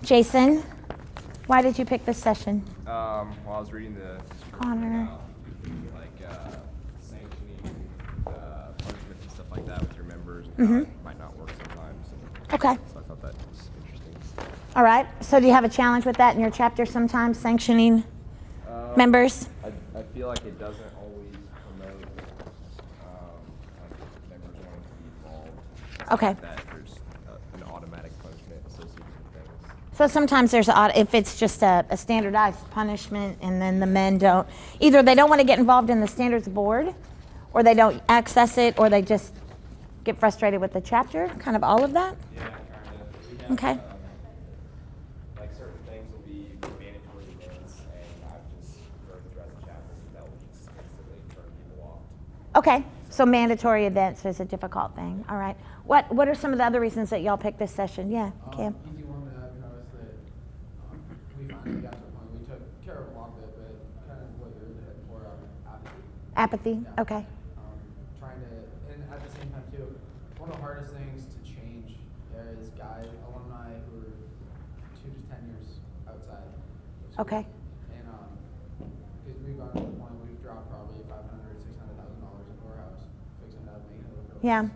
Jason, why did you pick this session? While I was reading the Honor. Sanctioning punishment and stuff like that with your members, and how it might not work sometimes. Okay. So I thought that was interesting. All right. So do you have a challenge with that in your chapter sometimes, sanctioning members? I feel like it doesn't always promote members wanting to be involved. Okay. That there's an automatic punishment associated with things. So sometimes there's, if it's just a standardized punishment and then the men don't, either they don't want to get involved in the standards board, or they don't access it, or they just get frustrated with the chapter, kind of all of that? Yeah, kind of. Okay. Like certain things will be mandatory events, and I've just heard throughout the chapter that will just instantly turn people off. Okay. So mandatory events is a difficult thing. All right. What are some of the other reasons that y'all picked this session? Yeah, Cam. Easy one that I've noticed that we finally got to the point. We took care of a lot of it, but kind of what you're heading for, apathy. Apathy? Yeah. Okay. Trying to, and at the same time too, one of the hardest things to change is alumni who are 2 to 10 years outside of school. Okay. And because we've gone to the point we've dropped probably $500,000, $600,000 in courthouse, fixing it up, making it look really Yeah. nice.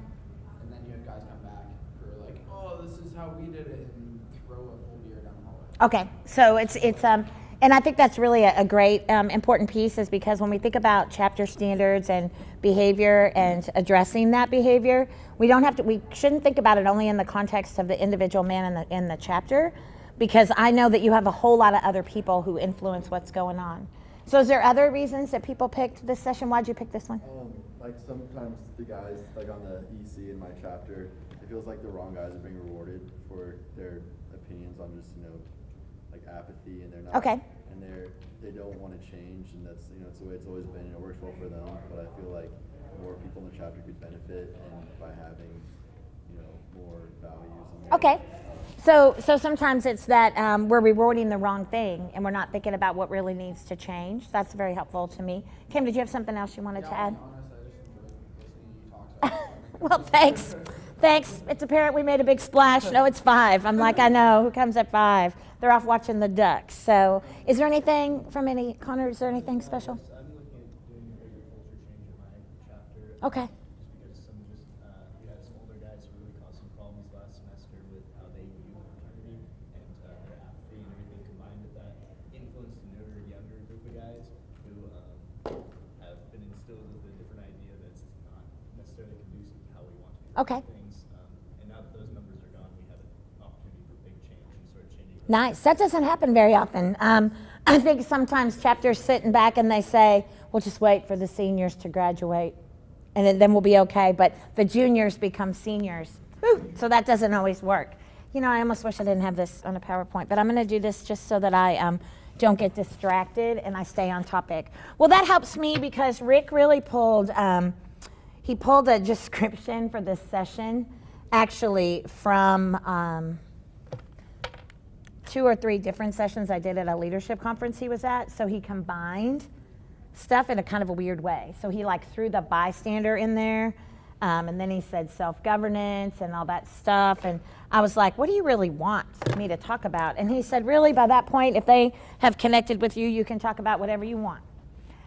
And then you have guys come back who are like, oh, this is how we did it, and throw a full beer down the hallway. Okay, so it's and I think that's really a great important piece, is because when we think about chapter standards and behavior and addressing that behavior, we shouldn't think about it only in the context of the individual man in the chapter, because I know that you have a whole lot of other people who influence what's going on. So is there other reasons that people picked this session? Why'd you pick this one? Like sometimes the guys, like on the EC in my chapter, it feels like the wrong guys are being rewarded for their opinions on just, like apathy, and they're not, Okay. and they don't want to change, and that's, it's the way it's always been, and it works well for them, but I feel like more people in the chapter could benefit, and by having, more values. And Okay. So sometimes it's that we're rewarding the wrong thing, and we're not thinking about what really needs to change. That's very helpful to me. Kim, did you have something else you wanted to add? To be honest, I just enjoyed listening to you talk. Well, thanks. Thanks. It's apparent we made a big splash. No, it's 5. I'm like, I know. Who comes at 5? They're off watching the ducks. So is there anything from Connor, is there anything special? I'm looking at doing a bigger culture change in my chapter. Okay. Just because we had some older guys who really caused some problems last semester with how they view fraternity, and their apathy and everything combined with that influenced another younger group of guys who have been instilled with a different idea that's not necessarily conducive to how we want to do Okay. things. And now that those members are gone, we have an opportunity for big change and sort of changing. Nice. That doesn't happen very often. I think sometimes chapters sitting back and they say, we'll just wait for the seniors to graduate, and then we'll be okay. But the juniors become seniors. Whew. So that doesn't always work. I almost wish I didn't have this on a PowerPoint, but I'm going to do this just so that I don't get distracted and I stay on topic. Well, that helps me because Rick really pulled a description for this session, actually from 2 or 3 different sessions I did at a leadership conference he was at. So he combined stuff in a kind of a weird way. So he threw the bystander in there, and then he said self-governance and all that stuff. And I was like, what do you really want me to talk about? And he said, really, by that point, if they have connected with you, you can talk about whatever you want.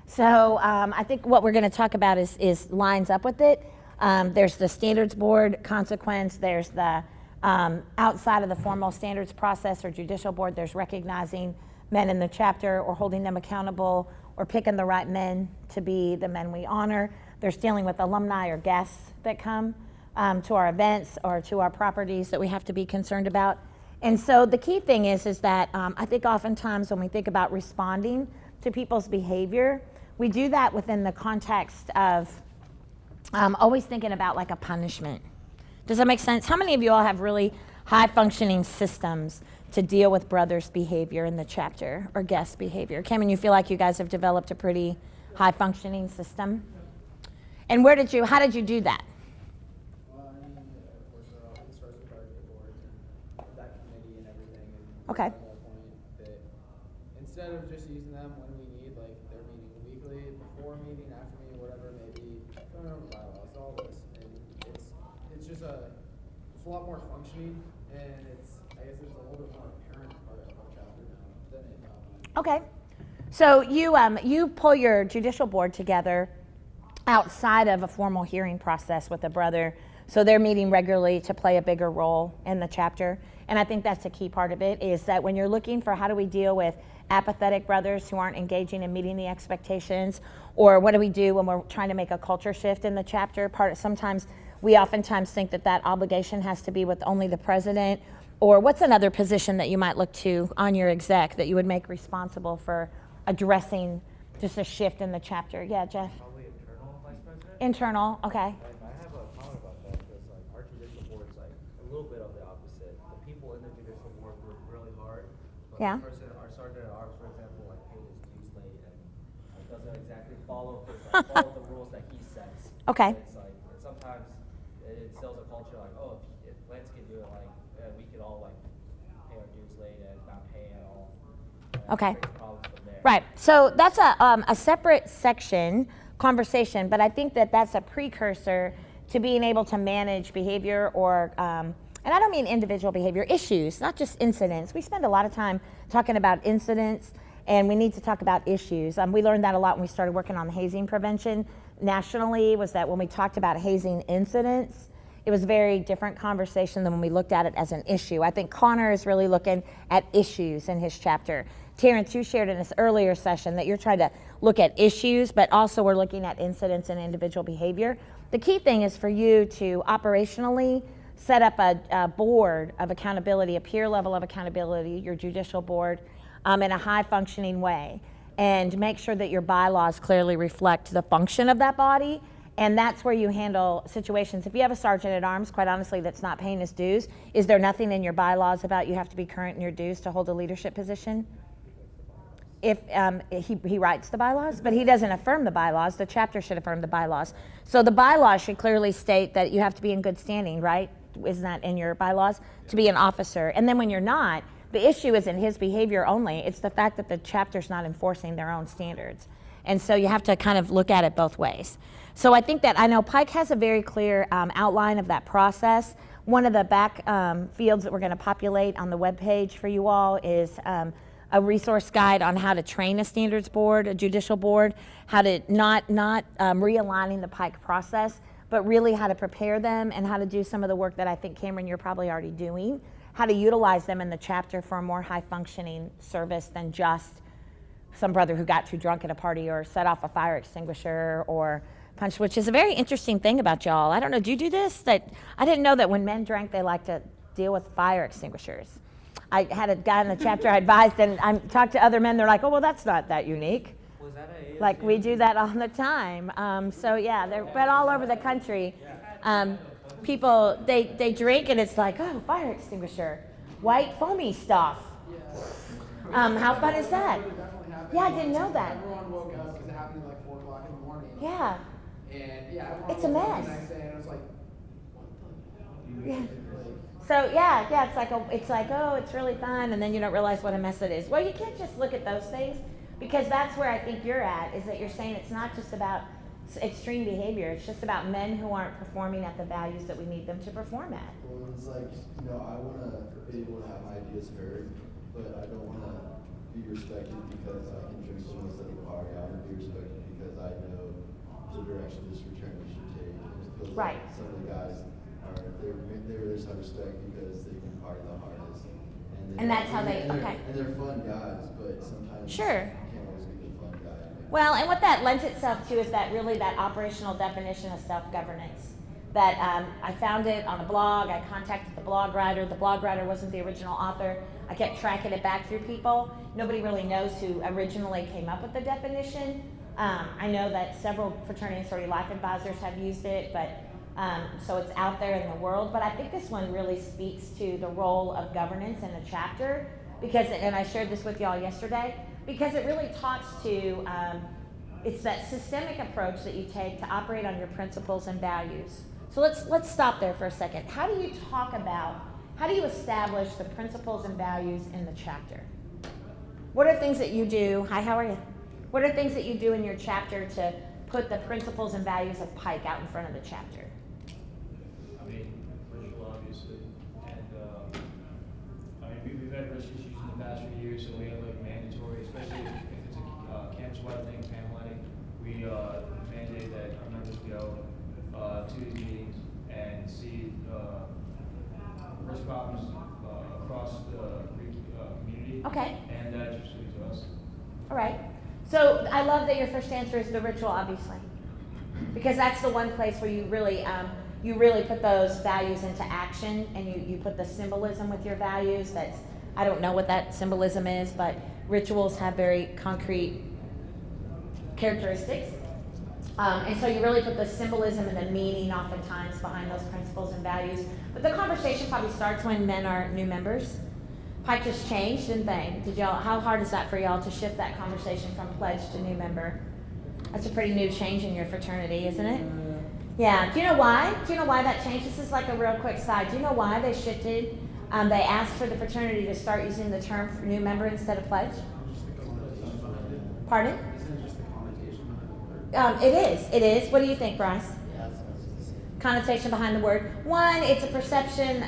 So I think what we're going to talk about is lines up with it. There's the standards board consequence. There's the outside of the formal standards process or judicial board, there's recognizing men in the chapter or holding them accountable or picking the right men to be the men we honor. There's dealing with alumni or guests that come to our events or to our properties that we have to be concerned about. And so the key thing is that I think oftentimes when we think about responding to people's behavior, we do that within the context of always thinking about like a punishment. Does that make sense? How many of you all have really high-functioning systems to deal with brothers' behavior in the chapter or guest behavior? Cameron, you feel like you guys have developed a pretty high-functioning system? And how did you do that? Well, of course, it starts with our boards and that committee and everything. And Okay. At that point, that instead of just using them when we need, like they're meeting weekly, before meeting, after meeting, whatever it may be, going over bylaws, all this, and it's just it's a lot more functioning, and I guess it's a little bit more apparent Okay. So you pull your judicial board together outside of a formal hearing process with a brother. So they're meeting regularly to play a bigger role in the chapter. And I think that's a key part of it, is that when you're looking for how do we deal with apathetic brothers who aren't engaging and meeting the expectations, or what do we do when we're trying to make a culture shift in the chapter, sometimes we oftentimes think that that obligation has to be with only the president, or what's another position that you might look to on your exec that you would make responsible for addressing just a shift in the chapter? Yeah, Jeff? Probably internal vice president. Internal, okay. And I have a comment about that because like our judicial board's like a little bit of the opposite. The people in the judicial board work really hard, but Yeah. the person, our sergeant at arms, for example, like paid his dues late and doesn't exactly follow the rules that he sets. Okay. So it's like sometimes it sells a culture like, oh, if Lance can do it, like we could all like pay our dues late and not pay at all. And Okay. it creates problems from there. Right. So that's a separate section conversation, but I think that that's a precursor to being able to manage behavior or, and I don't mean individual behavior, issues, not just incidents. We spend a lot of time talking about incidents, and we need to talk about issues. We learned that a lot when we started working on hazing prevention nationally, was that when we talked about hazing incidents, it was a very different conversation than when we looked at it as an issue. I think Connor is really looking at issues in his chapter. Terrence, you shared in this earlier session that you're trying to look at issues, but also we're looking at incidents and individual behavior. The key thing is for you to operationally set up a board of accountability, a peer level of accountability, your judicial board, in a high functioning way, and make sure that your bylaws clearly reflect the function of that body. And that's where you handle situations. If you have a sergeant at arms, quite honestly, that's not paying his dues, is there nothing in your bylaws about you have to be current in your dues to hold a leadership position? If he writes the bylaws, but he doesn't affirm the bylaws, the chapter should affirm the bylaws. So the bylaws should clearly state that you have to be in good standing, right? Isn't that in your bylaws? To be an officer. And then when you're not, the issue isn't his behavior only, it's the fact that the chapter's not enforcing their own standards. And so you have to kind of look at it both ways. So I think that, I know Pike has a very clear outline of that process. One of the back fields that we're gonna populate on the webpage for you all is a resource guide on how to train a standards board, a judicial board, how to not realigning the Pike process, but really how to prepare them and how to do some of the work that I think, Cameron, you're probably already doing, how to utilize them in the chapter for a more high functioning service than just some brother who got too drunk at a party or set off a fire extinguisher or punched, which is a very interesting thing about y'all. I don't know, do you do this? That I didn't know that when men drank, they like to deal with fire extinguishers. I had a guy in the chapter I advised, and I talked to other men, they're like, oh, well, that's not that unique. Was that a Like, we do that all the time. So yeah, they're but all over the country. People, they drink and it's like, oh, fire extinguisher, white foamy stuff. How fun is that? Yeah, I didn't know that. Everyone woke up because it happened at like 4 o'clock in the morning. Yeah. And yeah, everyone It's a woke up mess. the next day and it was like, what the hell? Yeah. So yeah, it's like, oh, it's really fun, and then you don't realize what a mess it is. Well, you can't just look at those things, because that's where I think you're at, is that you're saying it's not just about extreme behavior, it's just about men who aren't performing at the values that we need them to perform at. Well, it's like, you know, I want to be able to have my ideas heard, but I don't want to be respected because I can drink so much at the party. I want to be respected because I know the direction this fraternity should take. And it feels Right. like some of the guys they're just have respect because they can party the hardest. And that's how they- they're- okay. And they're fun guys, but sometimes Sure. you can't always be the fun guy. Well, and what that lends itself to is that really that operational definition of self-governance. That I found it on a blog, I contacted the blog writer wasn't the original author, I kept tracking it back through people. Nobody really knows who originally came up with the definition. I know that several fraternity and sorority life advisors have used it, but so it's out there in the world, but I think this one really speaks to the role of governance in the chapter, because, and I shared this with y'all yesterday, because it really talks to, it's that systemic approach that you take to operate on your principles and values. So let's stop there for a second. How do you establish the principles and values in the chapter? What are things that you do, hi, how are you? What are things that you do in your chapter to put the principles and values of Pike out in front of the chapter? I mean, ritual, obviously, and I mean, we've had risk issues in the past few years. behavior, so we have like mandatory, especially if it's a campus-wide thing, panel lighting, we mandate that our members go to these meetings and see risk problems across the community. Okay. And that just leads to us. All right. So I love that your first answer is the ritual, obviously, because that's the one place where you really put those values into action, and you put the symbolism with your values. That's, I don't know what that symbolism is, but rituals have very concrete characteristics. And so you really put the symbolism and the meaning oftentimes behind those principles and values. But the conversation probably starts when men are new members. Pike just changed, didn't they? How hard is that for y'all to shift that conversation from pledge to new member? That's a pretty new change in your fraternity, isn't it? Yeah. Do you know why? Do you know why that changed? This is like a real quick side. Do you know why they shifted? They asked for the fraternity to start using the term for new member instead of pledge. Pardon? It is. What do you think, Bryce? Connotation behind the word. One, it's a perception.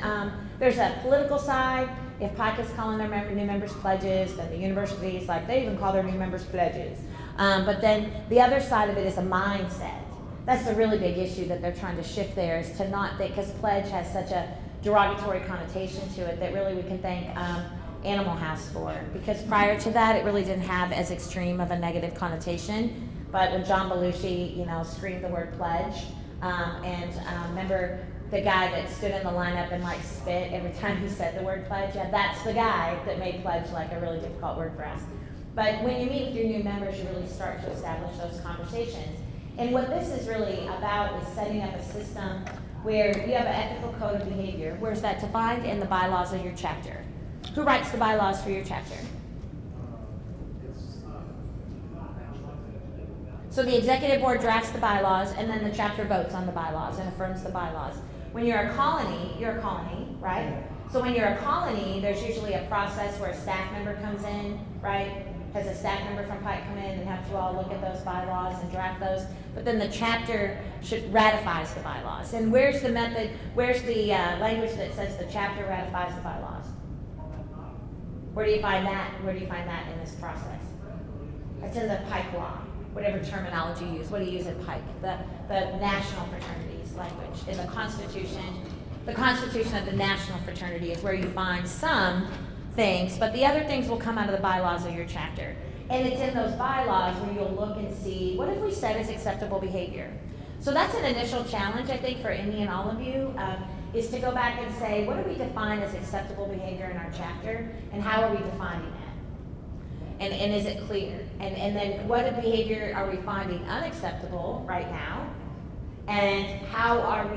There's a political side. If Pike is calling their new members pledges, then the universities, like, they even call their new members pledges. But then the other side of it is a mindset. That's the really big issue that they're trying to shift there, is to not think, because pledge has such a derogatory connotation to it, that really we can thank Animal House for. Because prior to that, it really didn't have as extreme of a negative connotation. But when John Belushi, screamed the word pledge, remember the guy that stood in the lineup and like spit every time he said the word pledge? Yeah, that's the guy that made pledge like a really difficult word for us. But when you meet with your new members, you really start to establish those conversations. And what this is really about is setting up a system where you have an ethical code of behavior. Where's that defined? In the bylaws of your chapter. Who writes the bylaws for your chapter? So the executive board drafts the bylaws, and then the chapter votes on the bylaws and affirms the bylaws. When you're a colony, right? So when you're a colony, there's usually a process where a staff member comes in, right? Has a staff member from Pike come in and have to all look at those bylaws and draft those. But then the chapter ratifies the bylaws. And where's the method, where's the language that says the chapter ratifies the bylaws? Where do you find that? Where do you find that in this process? It's in the Pike law, whatever terminology you use. What do you use at Pike? The national fraternities language. In the Constitution of the national fraternity is where you find some things, but the other things will come out of the bylaws of your chapter. And it's in those bylaws where you'll look and see, what have we said is acceptable behavior? So that's an initial challenge, I think, for any and all of you, is to go back and say, what do we define as acceptable behavior in our chapter, and how are we defining that? And is it clear? And then what behavior are we finding unacceptable right now? And how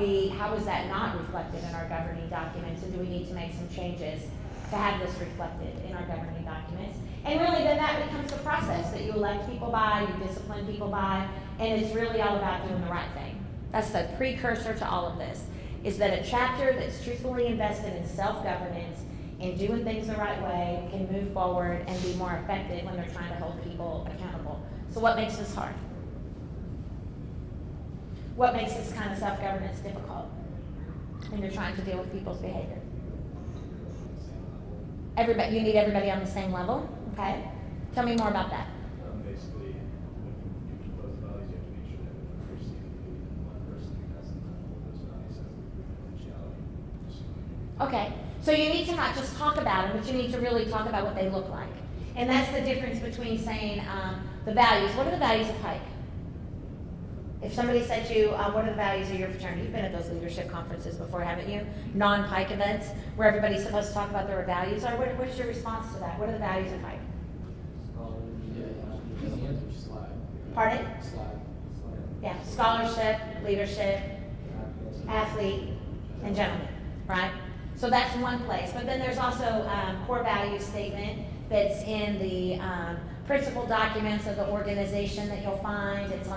is that not reflected in our governing documents? And do we need to make some changes to have this reflected in our governing documents? And really then that becomes the process that you elect people by, you discipline people by, and it's really all about doing the right thing. That's the precursor to all of this, is that a chapter that's truthfully invested in self-governance and doing things the right way can move forward and be more effective when they're trying to hold people accountable. So what makes this hard? What makes this kind of self-governance difficult when you're trying to deal with people's behavior? You need everybody on the same level, okay? Tell me more about that. Basically, when you keep those values, you have to make sure that the first thing you do, one person has to hold those values as confidentiality. Okay, so you need to not just talk about them, but you need to really talk about what they look like. And that's the difference between saying the values. What are the values of Pike? If somebody said to you, what are the values of your fraternity? You've been at those leadership conferences before, haven't you? Non-Pike events where everybody's supposed to talk about their values. Or what is your response to that? What are the values of Pike? Pardon? Yeah, scholarship, leadership, athlete, and gentleman, right? So that's one place. But then there's also core value statement that's in the principal documents of the organization that you'll find. It's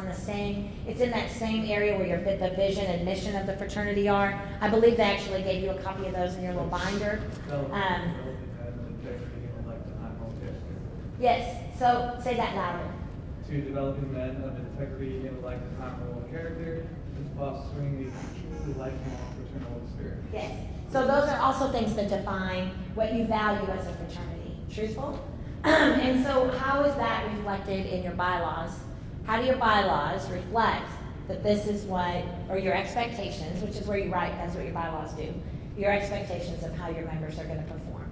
in that same area where the vision and mission of the fraternity are. I believe they actually gave you a copy of those in your little binder. Yes, so say that louder. To developing men of integrity, intellect, and high moral character, and fostering a truly lifelong fraternal spirit. Yes, so those are also things that define what you value as a fraternity. Truthful? And so how is that reflected in your bylaws? How do your bylaws reflect that this is what, or your expectations, which is where you write, that's what your bylaws do, your expectations of how your members are gonna perform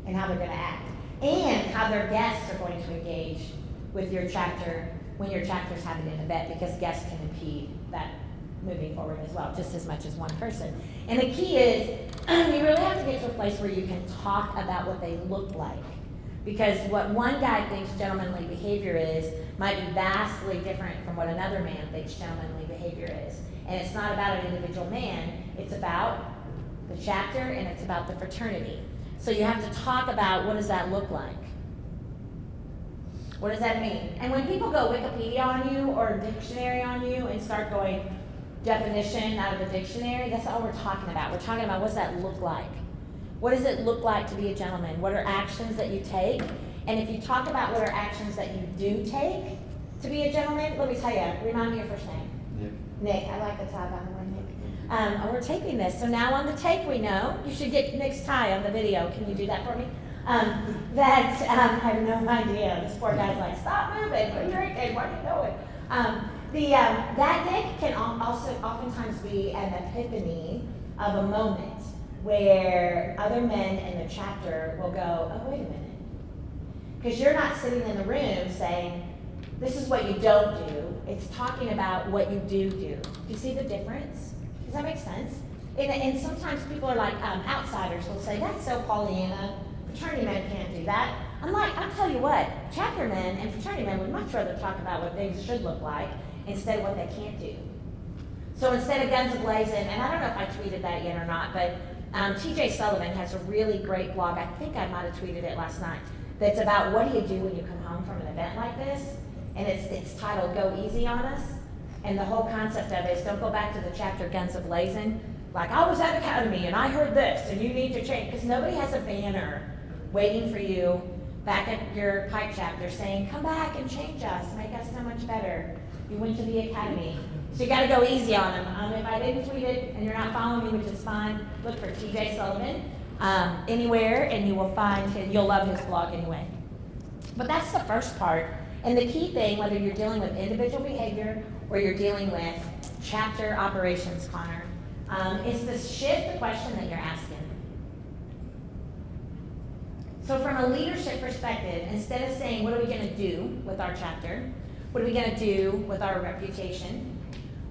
and how they're gonna act, and how their guests are going to engage with your chapter when your chapter's having an event, because guests can impede that moving forward as well, just as much as one person. And the key is, you really have to get to a place where you can talk about what they look like. Because what one guy thinks gentlemanly behavior is might be vastly different from what another man thinks gentlemanly behavior is. And it's not about an individual man, it's about the chapter and it's about the fraternity. So you have to talk about what does that look like? What does that mean? And when people go Wikipedia on you or dictionary on you and start going definition out of the dictionary, that's all we're talking about. We're talking about what's that look like? What does it look like to be a gentleman? What are actions that you take? And if you talk about what are actions that you do take to be a gentleman, let me tell you, remind me your first name. Nick, I like the tie, by the way, Nick. We're taping this, so now on the tape we know, you should get Nick's tie on the video. Can you do that for me? I have no idea. This poor guy's like, stop moving, quit drinking, where are you going? That Nick can also oftentimes be an epiphany of a moment where other men in the chapter will go, oh, wait a minute. Because you're not sitting in the room saying, this is what you don't do. It's talking about what you do do. Do you see the difference? Does that make sense? And sometimes people are like, outsiders will say, that's so Pollyanna. Fraternity men can't do that. I'm like, I'll tell you what, chapter men and fraternity men would much rather talk about what things should look like instead of what they can't do. So instead of guns a-blazing, and I don't know if I tweeted that yet or not, but TJ Sullivan has a really great blog, I think I might have tweeted it last night, that's about what do you do when you come home from an event like this, and it's titled Go Easy on Us, and the whole concept of it is don't go back to the chapter guns a-blazing, like I was at Academy and I heard this and you need to change, because nobody has a banner waiting for you back at your Pike chapter saying, come back and change us, make us so much better. You went to the Academy. So you gotta go easy on them. If I didn't tweet it and you're not following me, which is fine, look for TJ Sullivan anywhere and you will find you'll love his blog anyway. But that's the first part. And the key thing, whether you're dealing with individual behavior or you're dealing with chapter operations, Connor, is to shift the question that you're asking. So from a leadership perspective, instead of saying, what are we gonna do with our chapter? What are we gonna do with our reputation?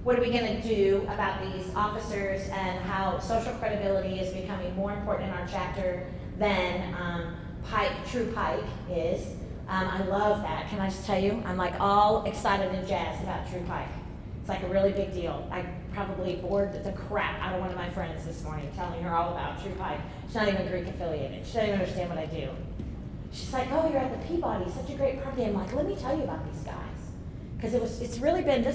What are we gonna do about these officers and how social credibility is becoming more important in our chapter than true Pike is? I love that. Can I just tell you? I'm like all excited and jazzed about true Pike. It's like a really big deal. I probably bored the crap out of one of my friends this morning telling her all about true Pike. She's not even Greek affiliated. She doesn't even understand what I do. She's like, oh, you're at the Peabody, such a great party. I'm like, let me tell you about these guys. Because this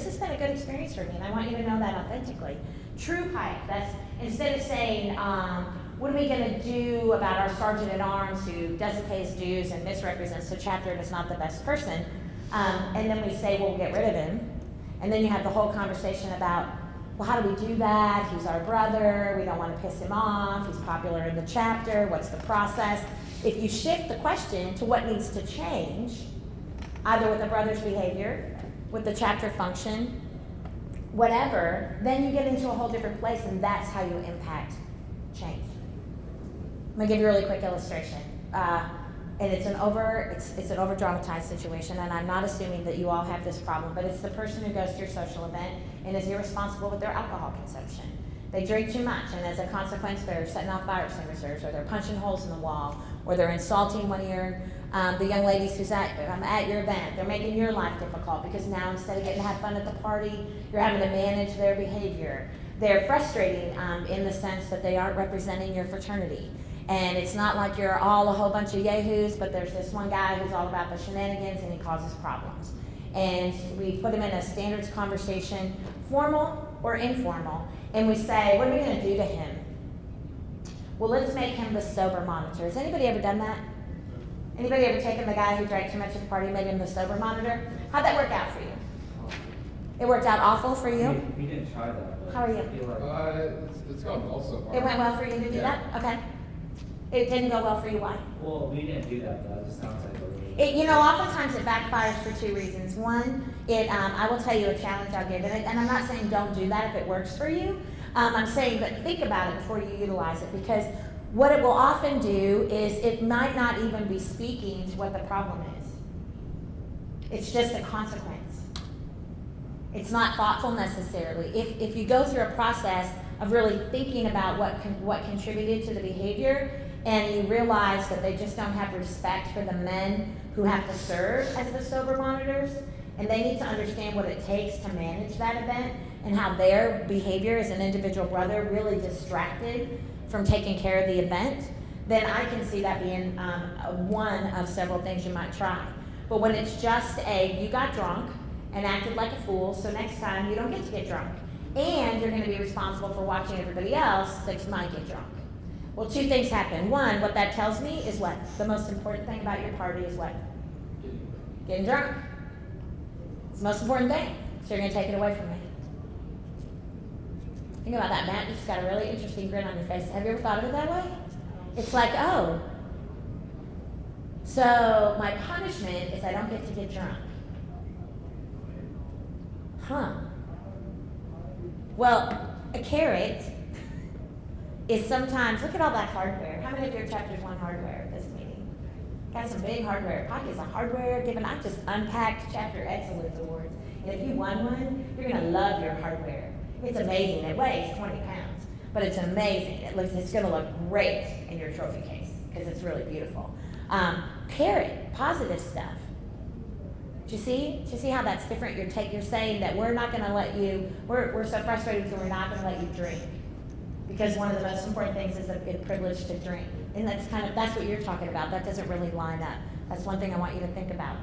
has been a good experience for me, and I want you to know that authentically. True Pike, that's, instead of saying, what are we gonna do about our sergeant at arms who doesn't pay his dues and misrepresents the chapter and is not the best person, and then we say, we'll get rid of him. And then you have the whole conversation about, well, how do we do that? He's our brother, we don't wanna piss him off, he's popular in the chapter, what's the process? If you shift the question to what needs to change, either with the brother's behavior, with the chapter function, whatever, then you get into a whole different place, and that's how you impact change. I'm gonna give you a really quick illustration. And it's an over dramatized situation, and I'm not assuming that you all have this problem, but it's the person who goes to your social event and is irresponsible with their alcohol consumption. They drink too much, and as a consequence, they're setting off fire extinguishers, or they're punching holes in the wall, or they're insulting one of your the young ladies who's at your event. They're making your life difficult because now instead of getting to have fun at the party, you're having to manage their behavior. They're frustrating in the sense that they aren't representing your fraternity. And it's not like you're all a whole bunch of yahoos, but there's this one guy who's all about the shenanigans and he causes problems. And we put him in a standards conversation, formal or informal, and we say, what are we gonna do to him? Well, let's make him the sober monitor. Has anybody ever done that? Anybody ever taken the guy who drank too much at the party and made him the sober monitor? How'd that work out for you? It worked out awful for you? We didn't try that. How are you? It's gone well so far. It went well for you to do that? Okay. It didn't go well for you, why? Well, we didn't do that, but it just sounds like a really. Oftentimes it backfires for two reasons. One, I will tell you a challenge I'll give, and I'm not saying don't do that if it works for you. I'm saying, but think about it before you utilize it, because what it will often do is it might not even be speaking to what the problem is. It's just a consequence. It's not thoughtful necessarily. If you go through a process of really thinking about what contributed to the behavior, and you realize that they just don't have respect for the men who have to serve as the sober monitors, and they need to understand what it takes to manage that event and how their behavior as an individual brother really distracted from taking care of the event, then I can see that being one of several things you might try. But when it's just you got drunk and acted like a fool, so next time you don't get to get drunk. And you're going to be responsible for watching everybody else that might get drunk. Well, two things happen. One, what that tells me is what? The most important thing about your party is what? Getting drunk. It's the most important thing. So you're going to take it away from me. Think about that, Matt. You just got a really interesting grin on your face. Have you ever thought of it that way? It's like, oh, so my punishment is I don't get to get drunk. Huh. Well, a carrot is sometimes, look at all that hardware. How many of your chapters won hardware at this meeting? Got some big hardware. Pockets of hardware given. I just unpacked Chapter Excellence Awards. And if you won one, you're going to love your hardware. It's amazing. It weighs 20 pounds, but it's amazing. It's going to look great in your trophy case because it's really beautiful. Carrot, positive stuff. Do you see how that's different? You're saying that we're not going to let you, we're so frustrated because we're not going to let you drink. Because one of the most important things is the privilege to drink. And that's what you're talking about. That doesn't really line up. That's one thing I want you to think about.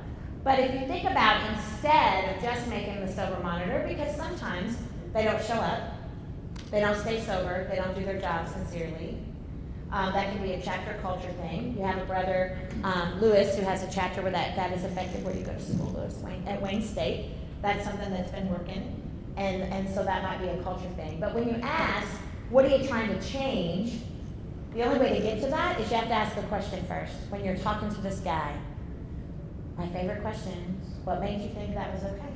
But if you think about instead of just making the sober monitor, because sometimes they don't show up, they don't stay sober, they don't do their job sincerely. That can be a chapter culture thing. You have a brother, Lewis, who has a chapter where that is effective, where you go to school, Lewis, at Wayne State. That's something that's been working. And so that might be a culture thing. But when you ask, what are you trying to change? The only way to get to that is you have to ask a question first. When you're talking to this guy, my favorite question, what made you think that was okay?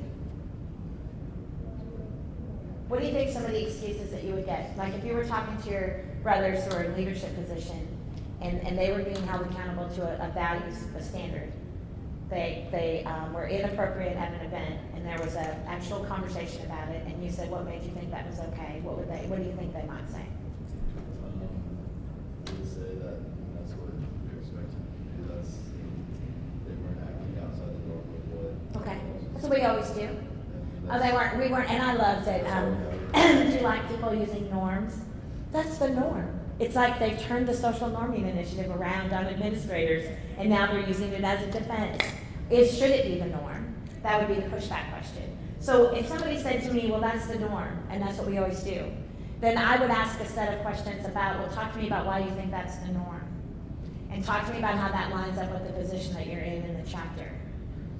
What do you think some of the excuses that you would get? Like if you were talking to your brothers who are in leadership position and they were being held accountable to a values, a standard. They were inappropriate at an event and there was an actual conversation about it and you said, what made you think that was okay? What do you think they might say? They would say that that's what you're expected to do. They weren't acting outside the norm of what. Okay, that's what we always do. We weren't, and I loved it. Do you like people using norms? That's the norm. It's like they've turned the social norming initiative around on administrators, and now they're using it as a defense. Should it be the norm? That would be the pushback question. So if somebody said to me, well, that's the norm, and that's what we always do, then I would ask a set of questions about, well, talk to me about why you think that's the norm. And talk to me about how that lines up with the position that you're in the chapter.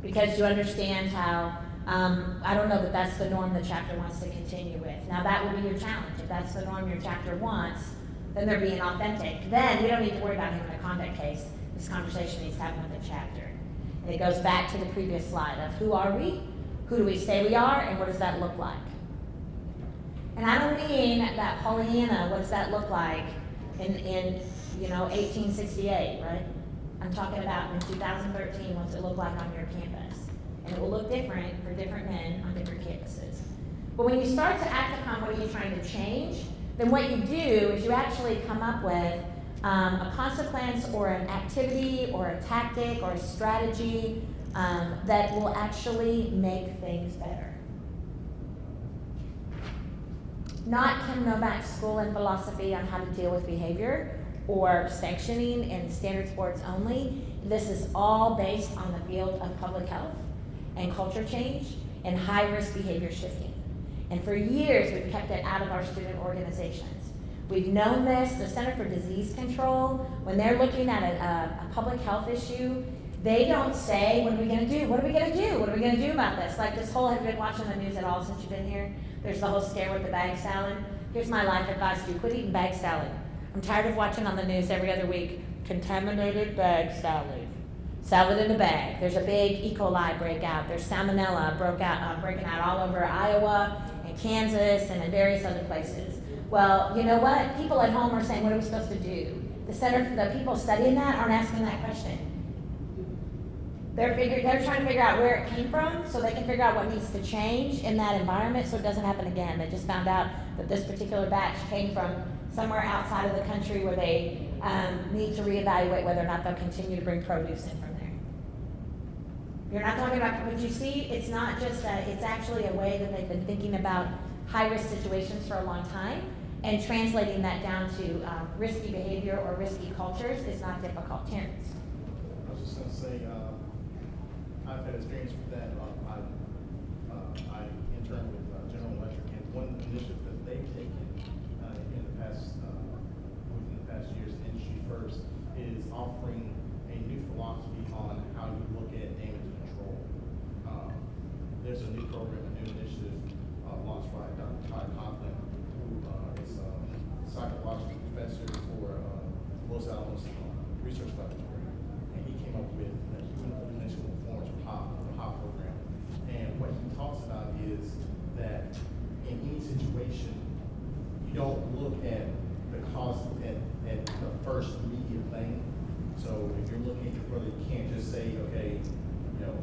Because you understand how, I don't know that that's the norm the chapter wants to continue with. Now that would be your challenge. If that's the norm your chapter wants, then they're being authentic. Then we don't need to worry about him in a conduct case. This conversation he's having with the chapter. And it goes back to the previous slide of who are we, who do we say we are, and what does that look like? And I don't mean that Pollyanna, what does that look like in 1868, right? I'm talking about in 2013, what's it look like on your campus? And it will look different for different men on different campuses. But when you start to act upon what are you trying to change, then what you do is you actually come up with a consequence or an activity or a tactic or a strategy that will actually make things better. Not Kim Novak's school and philosophy on how to deal with behavior or sanctioning in standard sports only. This is all based on the field of public health and culture change and high-risk behavior shifting. And for years, we've kept it out of our student organizations. We've known this. The Center for Disease Control, when they're looking at a public health issue, they don't say, what are we going to do? What are we going to do? What are we going to do about this? Like this whole, have you been watching the news at all since you've been here? There's the whole scare with the bag salad. Here's my life advice to you. Quit eating bag salad. I'm tired of watching on the news every other week, contaminated bag salad. Salad in a bag. There's a big E. coli breakout. There's salmonella breaking out all over Iowa and Kansas and in various other places. Well, you know what? People at home are saying, what are we supposed to do? The people studying that aren't asking that question. They're trying to figure out where it came from so they can figure out what needs to change in that environment so it doesn't happen again. They just found out that this particular batch came from somewhere outside of the country where they need to reevaluate whether or not they'll continue to bring produce in from there. You're not talking about, but you see, it's not just that, it's actually a way that they've been thinking about high-risk situations for a long time, and translating that down to risky behavior or risky cultures is not difficult. Terrence. I was just going to say, I've had experience with that. I interned with General Electric, and one initiative that they've taken in the past, within the past years, Industry First, is offering a new philosophy on how you look at damage control. There's a new program, a new initiative launched by Dr. Todd Conklin, who is a psychological professor for Los Alamos Research Laboratory, and he came up with the Human Organizational Performance program. And what he talks about is that in any situation, you don't look at the cause at the first immediate thing. So if you're looking at your brother, you can't just say, okay, you know,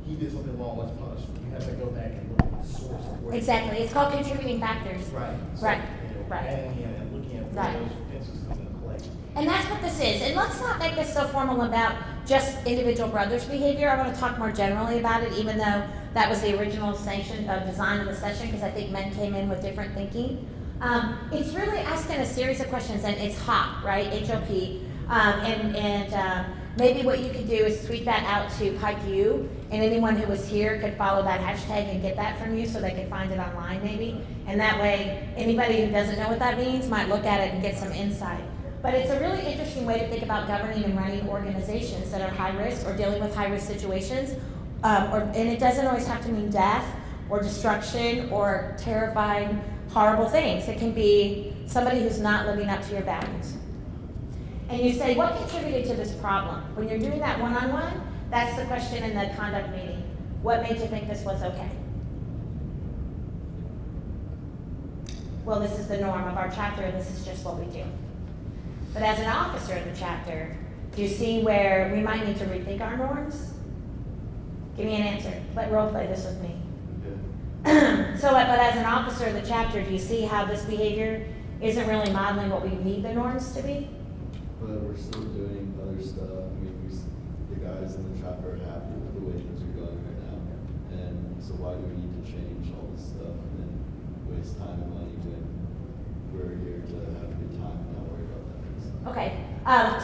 he did something wrong, let's punish him. You have to go back and look at the source of where. Exactly. It's called contributing factors. Right. So, Right. you know, Right. adding in and looking at where Right. those offenses come into play. And that's what this is. And let's not make this so formal about just individual brothers' behavior. I want to talk more generally about it, even though that was the original design of the session, because I think men came in with different thinking. It's really asking a series of questions, and it's HOP, right? HOP. Maybe what you could do is tweet that out to Pike U, and anyone who was here could follow that hashtag and get that from you so they could find it online maybe. And that way, anybody who doesn't know what that means might look at it and get some insight. But it's a really interesting way to think about governing and running organizations that are high risk or dealing with high risk situations. And it doesn't always have to mean death or destruction or terrifying, horrible things. It can be somebody who's not living up to your values. And you say, what contributed to this problem? When you're doing that one-on-one, that's the question in the conduct meeting. What made you think this was okay? Well, this is the norm of our chapter, and this is just what we do. But as an officer of the chapter, do you see where we might need to rethink our norms? Give me an answer. Let role play this with me. But as an officer of the chapter, do you see how this behavior isn't really modeling what we need the norms to be? But we're still doing other stuff. I mean, the guys in the chapter are happy with the way things are going right now. And so why do we need to change all this stuff and then waste time and money when we're here to have a good time and not worry about that kind of stuff? Okay.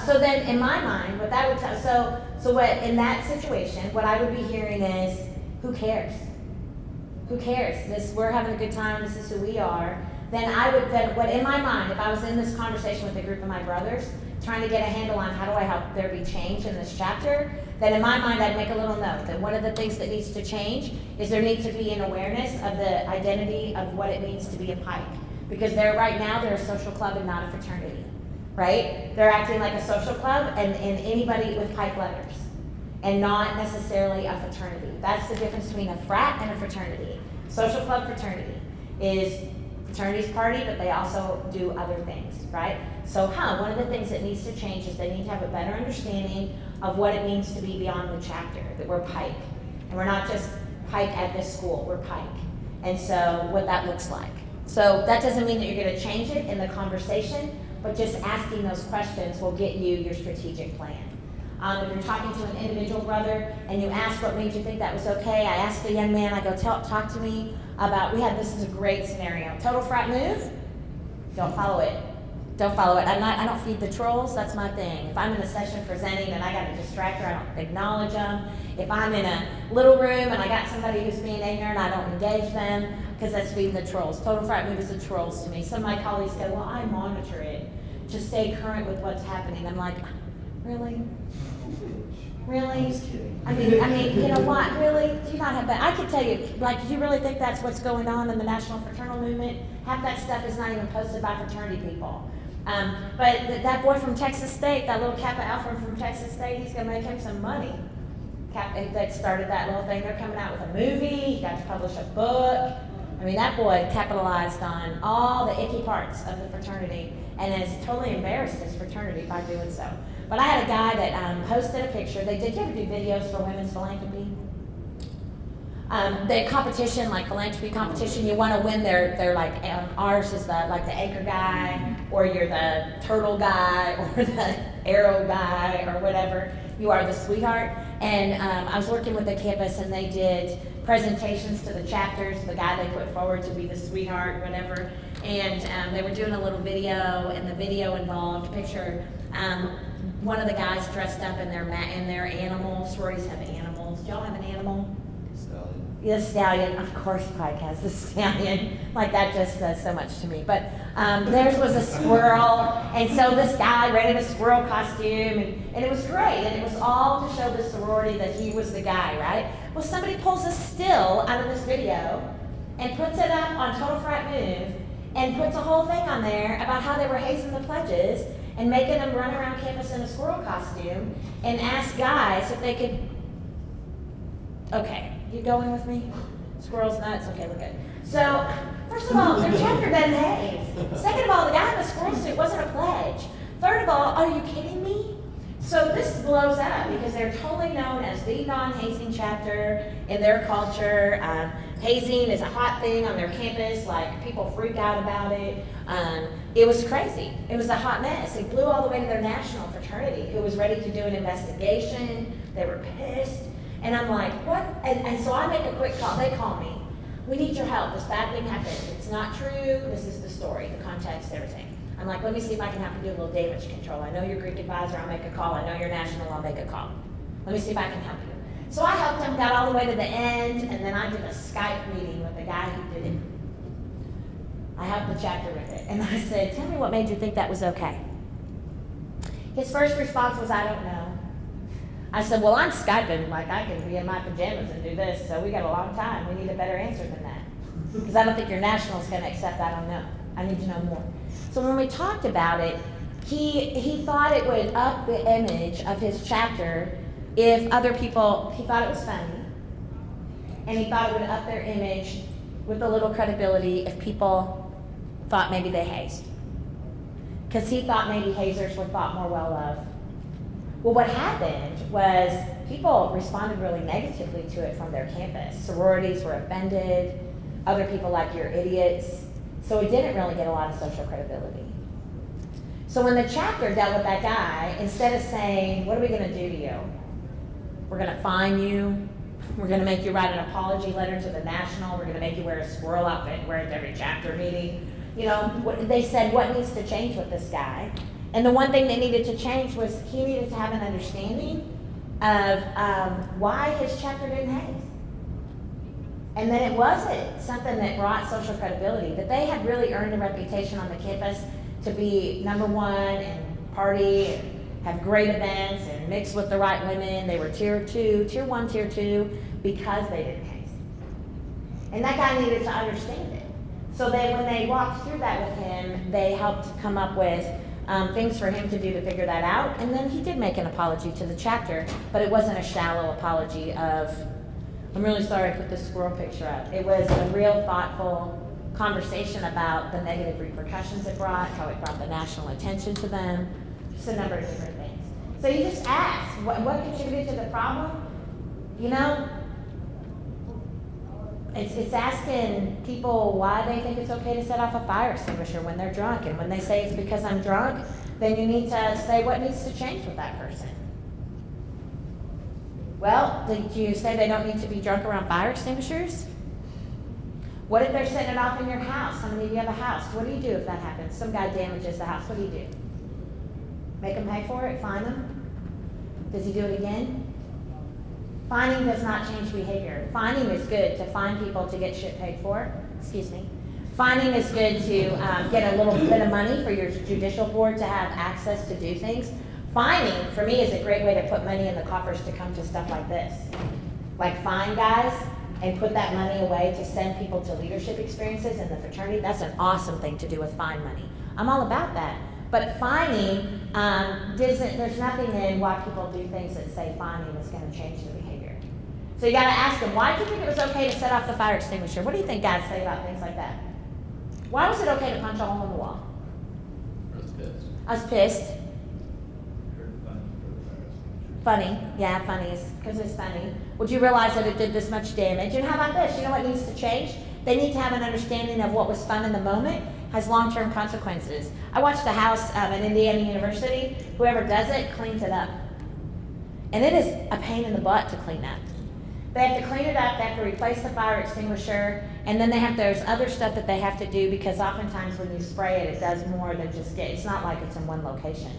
So then in my mind, what that would tell, so what in that situation, what I would be hearing is, who cares? Who cares? We're having a good time, this is who we are. Then what in my mind, if I was in this conversation with a group of my brothers, trying to get a handle on how do I help there be change in this chapter, then in my mind I'd make a little note that one of the things that needs to change is there needs to be an awareness of the identity of what it means to be a Pike. Because right now they're a social club and not a fraternity, right? They're acting like a social club and anybody with Pike letters, and not necessarily a fraternity. That's the difference between a frat and a fraternity. Social club fraternity is fraternities party, but they also do other things, right? So one of the things that needs to change is they need to have a better understanding of what it means to be beyond the chapter, that we're Pike. And we're not just Pike at this school, we're Pike. And so what that looks like. So that doesn't mean that you're gonna change it in the conversation, but just asking those questions will get you your strategic plan. If you're talking to an individual brother and you ask what made you think that was okay, I asked the young man, I go, talk to me about, this is a great scenario. Total frat move, don't follow it. Don't follow it. I don't feed the trolls, that's my thing. If I'm in a session presenting and I got a distractor, I don't acknowledge them. If I'm in a little room and I got somebody who's being ignorant, I don't engage them, because that's feeding the trolls. Total frat move is the trolls to me. Some of my colleagues go, well, I monitor it to stay current with what's happening. I'm like, really? Really? I'm just kidding. I mean, you know what? Really? Do you not have that? I could tell you, like, do you really think that's what's going on in the national fraternal movement? Half that stuff is not even posted by fraternity people. But that boy from Texas State, that little Kappa Alpha from Texas State, he's gonna make him some money. That started that little thing. They're coming out with a movie. He got to publish a book. I mean, that boy capitalized on all the icky parts of the fraternity and has totally embarrassed his fraternity by doing so. But I had a guy that posted a picture. Did you ever do videos for women's philanthropy? The competition, like philanthropy competition, you want to win their like, ours is the anchor guy, or you're the turtle guy, or the arrow guy, or whatever. You are the sweetheart. And I was working with the campus, and they did presentations to the chapters, the guy they put forward to be the sweetheart, whatever. And they were doing a little video, and the video involved a picture. One of the guys dressed up in their animals. Sororities have animals. Do y'all have an animal? Stallion. The stallion, of course, Pike has the stallion. Like, that just does so much to me. But theirs was a squirrel, and so this guy rented a squirrel costume, and it was great, and it was all to show the sorority that he was the guy, right? Well, somebody pulls a still out of this video and puts it up on Total Frat Move and puts a whole thing on there about how they were hazing the pledges and making them run around campus in a squirrel costume and ask guys if they could. Okay, you going with me? Squirrel's nuts? Okay, we're good. So, first of all, their chapter doesn't haze. Second of all, the guy in the squirrel suit wasn't a pledge. Third of all, are you kidding me? So this blows up because they're totally known as the non-hazing chapter in their culture. Hazing is a hot thing on their campus, like people freak out about it. It was crazy. It was a hot mess. It blew all the way to their national fraternity, who was ready to do an investigation. They were pissed. And I'm like, what? And so I make a quick call. They call me. We need your help. This bad thing happened. It's not true. This is the story, the context, everything. I'm like, let me see if I can help you do a little damage control. I know you're Greek advisor. I'll make a call. I know you're national. I'll make a call. Let me see if I can help you. So I helped him, got all the way to the end, and then I did a Skype meeting with the guy who did it. I helped the chapter with it. And I said, tell me what made you think that was okay. His first response was, I don't know. I said, well, I'm Skyping, like I can be in my pajamas and do this, so we got a long time. We need a better answer than that. Because I don't think your national's gonna accept I don't know. I need to know more. So when we talked about it, he thought it would up the image of his chapter if other people, he thought it was funny, and he thought it would up their image with a little credibility if people thought maybe they hazed. Because he thought maybe hazers were thought more well of. Well, what happened was people responded really negatively to it from their campus. Sororities were offended, other people like, you're idiots. So it didn't really get a lot of social credibility. So when the chapter dealt with that guy, instead of saying, what are we gonna do to you? We're gonna fine you. We're gonna make you write an apology letter to the national. We're gonna make you wear a squirrel outfit and wear it to every chapter meeting. You know, they said, what needs to change with this guy? And the one thing that needed to change was he needed to have an understanding of why his chapter didn't haze. And then it wasn't something that brought social credibility, that they had really earned a reputation on the campus to be number one and party and have great events and mix with the right women. They were tier 1, tier 2, because they didn't haze. And that guy needed to understand it. So when they walked through that with him, they helped come up with things for him to do to figure that out. And then he did make an apology to the chapter, but it wasn't a shallow apology of, I'm really sorry I put this squirrel picture up. It was a real thoughtful conversation about the negative repercussions it brought, how it brought the national attention to them, just a number of different things. So you just ask, what contributed to the problem? You know, it's asking people why they think it's okay to set off a fire extinguisher when they're drunk. And when they say it's because I'm drunk, then you need to say what needs to change with that person. Well, did you say they don't need to be drunk around fire extinguishers? What if they're setting it off in your house? How many of you have a house? What do you do if that happens? Some guy damages the house. What do you do? Make them pay for it? Fine them? Does he do it again? Fining does not change behavior. Fining is good to fine people to get shit paid for. Excuse me. Fining is good to get a little bit of money for your judicial board to have access to do things. Fining, for me, is a great way to put money in the coffers to come to stuff like this. Like fine guys and put that money away to send people to leadership experiences in the fraternity. That's an awesome thing to do with fine money. I'm all about that. But fining, there's nothing in why people do things that say fining is going to change the behavior. So you got to ask them, why do you think it was okay to set off the fire extinguisher? What do you think guys say about things like that? Why was it okay to punch a hole in the wall? I was pissed. I was pissed. Heard funny for the fire extinguisher. Funny, yeah, funny is because it's funny. Would you realize that it did this much damage? And how about this? You know what needs to change? They need to have an understanding of what was fun in the moment has long-term consequences. I watched a house at Indiana University. Whoever does it cleans it up, and it is a pain in the butt to clean up. They have to clean it up. They have to replace the fire extinguisher, and then there's other stuff that they have to do because oftentimes when you spray it, it does more than just get. It's not like it's in one location.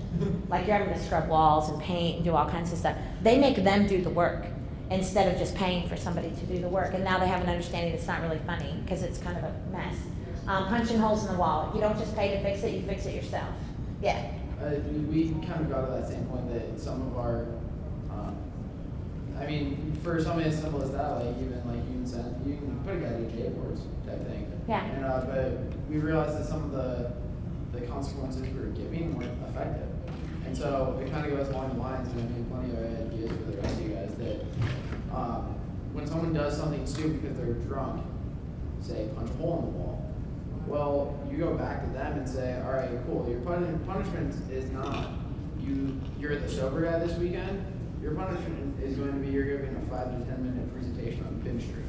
Like you're having to scrub walls and paint and do all kinds of stuff. They make them do the work instead of just paying for somebody to do the work. And now they have an understanding it's not really funny because it's kind of a mess. Punching holes in the wall. You don't just pay to fix it, you fix it yourself. Yeah. We kind of got to that same point that some of our, for something as simple as that, like you can put a guy to jail boards type thing. Yeah. And but we realized that some of the consequences we were giving weren't effective, and so it kind of goes along the lines. And I mean, plenty of ideas for the rest of you guys that when someone does something stupid because they're drunk, say punch a hole in the wall. Well, you go back to them and say, all right, cool. Your punishment is not you're the sober guy this weekend. Your punishment is going to be you're giving a 5 to 10 minute presentation on binge stream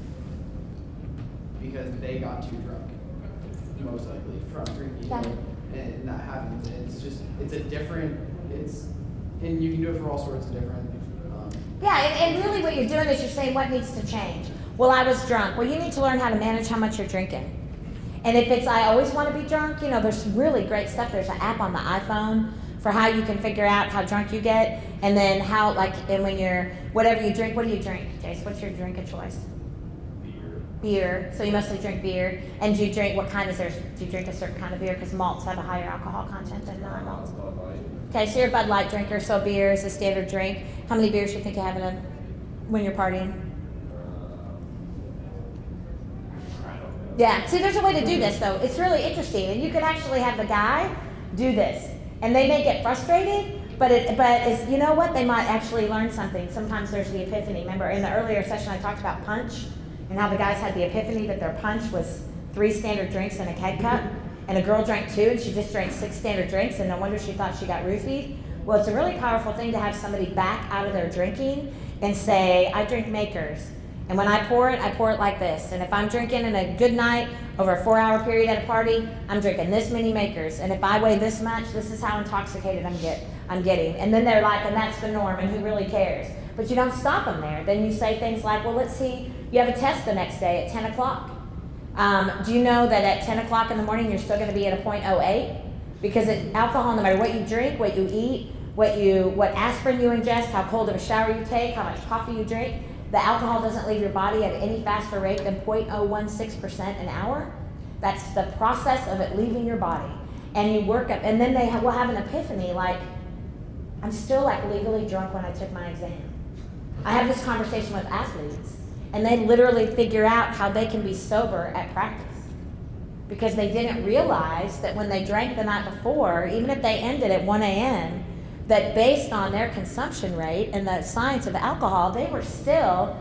because they got too drunk, most likely from drinking. Yeah. And that happens. It's a different. And you can do it for all sorts of different. Yeah, and really what you're doing is you're saying what needs to change. Well, I was drunk. Well, you need to learn how to manage how much you're drinking. And if it's I always want to be drunk, there's really great stuff. There's an app on the iPhone for how you can figure out how drunk you get, and then and when you're, whatever you drink, what do you drink, Jace? What's your drink of choice? Beer. So you mostly drink beer. And do you drink, what kind is there? Do you drink a certain kind of beer? Because malts have a higher alcohol content than non-malts. Okay, so you're a Bud Light drinker, so beer is a standard drink. How many beers do you think you have when you're partying? Yeah, see, there's a way to do this, though. It's really interesting, and you could actually have the guy do this, and they may get frustrated, but it's, you know what? They might actually learn something. Sometimes there's the epiphany. Remember, in the earlier session, I talked about punch, and how the guys had the epiphany that their punch was 3 standard drinks in a keg cup, and a girl drank 2, and she just drank 6 standard drinks, and no wonder she thought she got roofied. Well, it's a really powerful thing to have somebody back out of their drinking and say, I drink Makers. And when I pour it like this. And if I'm drinking in a good night over a 4-hour period at a party, I'm drinking this many Makers. And if I weigh this much, this is how intoxicated I'm getting. And then they're like, and that's the norm, and who really cares? But you don't stop them there. Then you say things like, well, let's see, you have a test the next day at 10 o'clock. Do you know that at 10 o'clock in the morning, you're still going to be at a 0.08? Because alcohol, no matter what you drink, what you eat, what aspirin you ingest, how cold of a shower you take, how much coffee you drink, the alcohol doesn't leave your body at any faster rate than 0.016% an hour. That's the process of it leaving your body. And you work up, and then will have an epiphany like, I'm still like legally drunk when I took my exam. I have this conversation with athletes, and they literally figure out how they can be sober at practice. Because they didn't realize that when they drank the night before, even if they ended at 1 a.m., that based on their consumption rate and the science of alcohol, they were still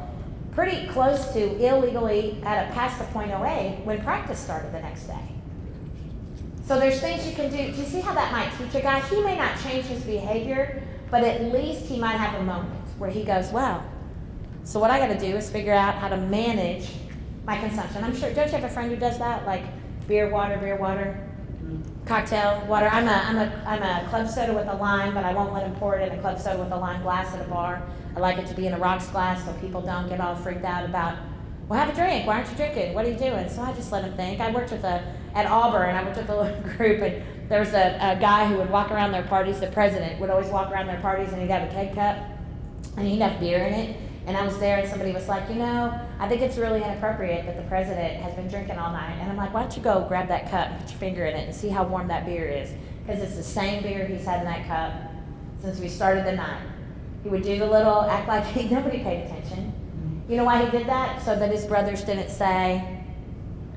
pretty close to illegally at a past a 0.08 when practice started the next day. So there's things you can do. Do you see how that might teach a guy? He may not change his behavior, but at least he might have a moment where he goes, wow, so what I got to do is figure out how to manage my consumption. I'm sure, don't you have a friend who does that? Like beer, water, cocktail, water. I'm a club soda with a lime, but I won't let him pour it in a club soda with a lime glass at a bar. I like it to be in a rocks glass so people don't get all freaked out about, well, have a drink. Why aren't you drinking? What are you doing? So I just let him think. I worked at Auburn, I worked with a little group, and there was a guy who would walk around their parties. The president would always walk around their parties, and he'd have a keg cup, and he'd have beer in it. And I was there, and somebody was like, I think it's really inappropriate that the president has been drinking all night. And I'm like, why don't you go grab that cup and put your finger in it and see how warm that beer is? Because it's the same beer he's had in that cup since we started the night. He would do the little act like nobody paid attention. You know why he did that? So that his brothers didn't say,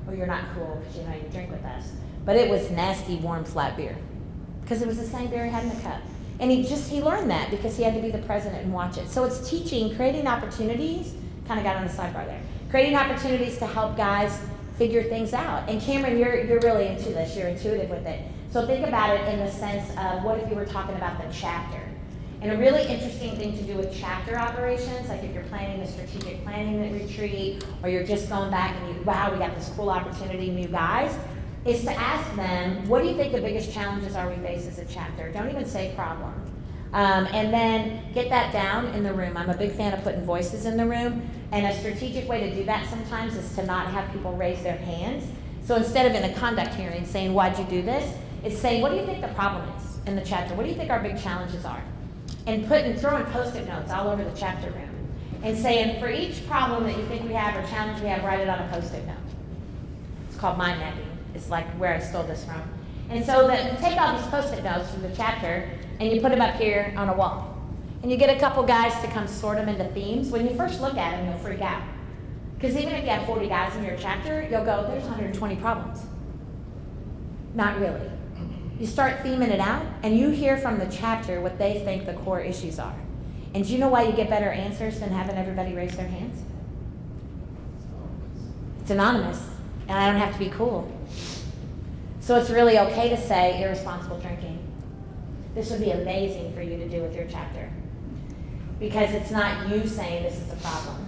"Oh, you're not cool because you know you drink with us." But it was nasty, warm, flat beer, because it was the same beer he had in the cup. And he learned that because he had to be the president and watch it. So it's teaching, creating opportunities. Kind of got on the sidebar there. Creating opportunities to help guys figure things out. And Cameron, you're really into this. You're intuitive with it. So think about it in the sense of, what if you were talking about the chapter? And a really interesting thing to do with chapter operations, like if you're planning a strategic planning retreat, or you're just going back and wow, we got this cool opportunity, new guys, is to ask them, what do you think the biggest challenges are we face as a chapter? Don't even say problem. And then get that down in the room. I'm a big fan of putting voices in the room, and a strategic way to do that sometimes is to not have people raise their hands. So instead of in a conduct hearing saying, why'd you do this? It's saying, what do you think the problem is in the chapter? What do you think our big challenges are? And throwing Post-it notes all over the chapter room and saying, for each problem that you think we have or challenge we have, write it on a Post-it note. It's called mind mapping. It's like where I stole this from. And so you take all these Post-it notes from the chapter and you put them up here on a wall. And you get a couple guys to come sort them into themes. When you first look at them, you'll freak out. Because even if you have 40 guys in your chapter, you'll go, there's 120 problems. Not really. You start theming it out, and you hear from the chapter what they think the core issues are. And do you know why you get better answers than having everybody raise their hands? It's anonymous, and I don't have to be cool. So it's really okay to say irresponsible drinking. This would be amazing for you to do with your chapter. Because it's not you saying this is a problem.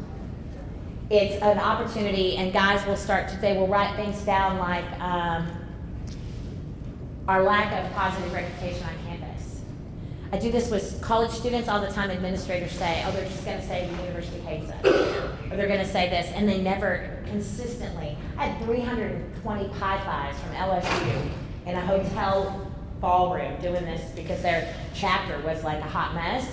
It's an opportunity, and guys will write things down like, our lack of positive reputation on campus. I do this with college students all the time. Administrators say, oh, they're just going to say the university hates us, or they're going to say this, and they never consistently. I had 320 Pi Phis from LSU in a hotel ballroom doing this because their chapter was like a hot mess,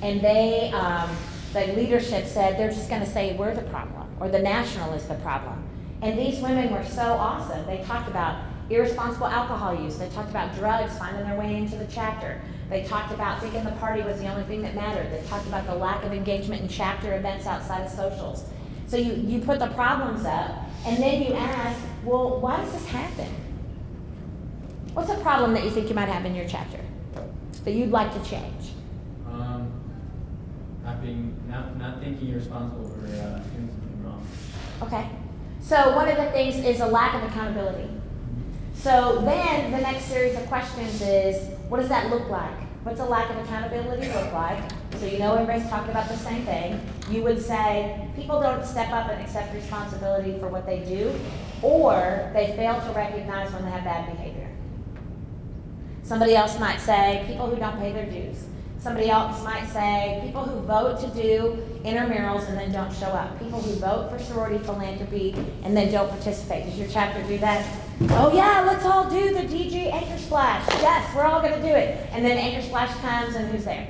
and the leadership said they're just going to say we're the problem, or the national is the problem. And these women were so awesome. They talked about irresponsible alcohol use. They talked about drugs finding their way into the chapter. They talked about thinking the party was the only thing that mattered. They talked about the lack of engagement in chapter events outside of socials. So you put the problems up, and then you ask, well, why does this happen? What's a problem that you think you might have in your chapter that you'd like to change? Not thinking you're responsible for doing something wrong. Okay. So one of the things is a lack of accountability. So then the next series of questions is, what does that look like? What's a lack of accountability look like? So you know everybody's talking about the same thing. You would say, people don't step up and accept responsibility for what they do, or they fail to recognize when they have bad behavior. Somebody else might say, people who don't pay their dues. Somebody else might say, people who vote to do intramurals and then don't show up. People who vote for sorority philanthropy and then don't participate. Does your chapter do that? Oh yeah, let's all do the DG Anchor Splash. Yes, we're all gonna do it. And then Anchor Splash comes, and who's there?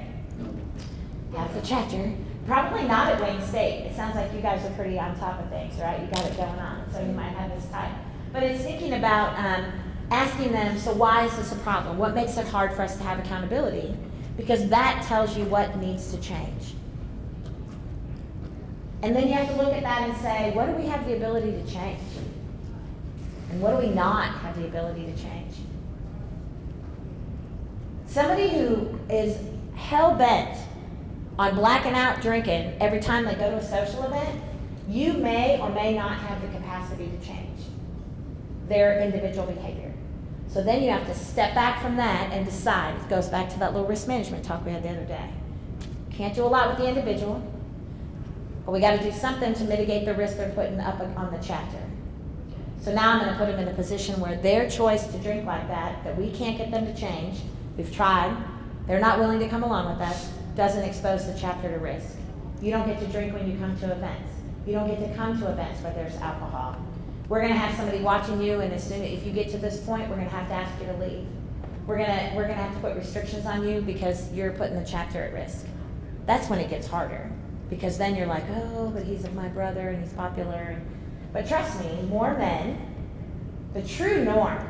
Half the chapter. Probably not at Wayne State. It sounds like you guys are pretty on top of things, right? You got it going on, so you might have this type. But it's thinking about asking them, so why is this a problem? What makes it hard for us to have accountability? Because that tells you what needs to change. And then you have to look at that and say, what do we have the ability to change? And what do we not have the ability to change? Somebody who is hell-bent on blacking out drinking every time they go to a social event, you may or may not have the capacity to change their individual behavior. So then you have to step back from that and decide. It goes back to that little risk management talk we had the other day. Can't do a lot with the individual, but we got to do something to mitigate the risk they're putting up on the chapter. So now I'm going to put them in a position where their choice to drink like that we can't get them to change, we've tried, they're not willing to come along with us, doesn't expose the chapter to risk. You don't get to drink when you come to events. You don't get to come to events where there's alcohol. We're going to have somebody watching you, and if you get to this point, we're going to have to ask you to leave. We're going to have to put restrictions on you because you're putting the chapter at risk. That's when it gets harder, because then you're like, oh, but he's my brother and he's popular. But trust me, more men, the true norm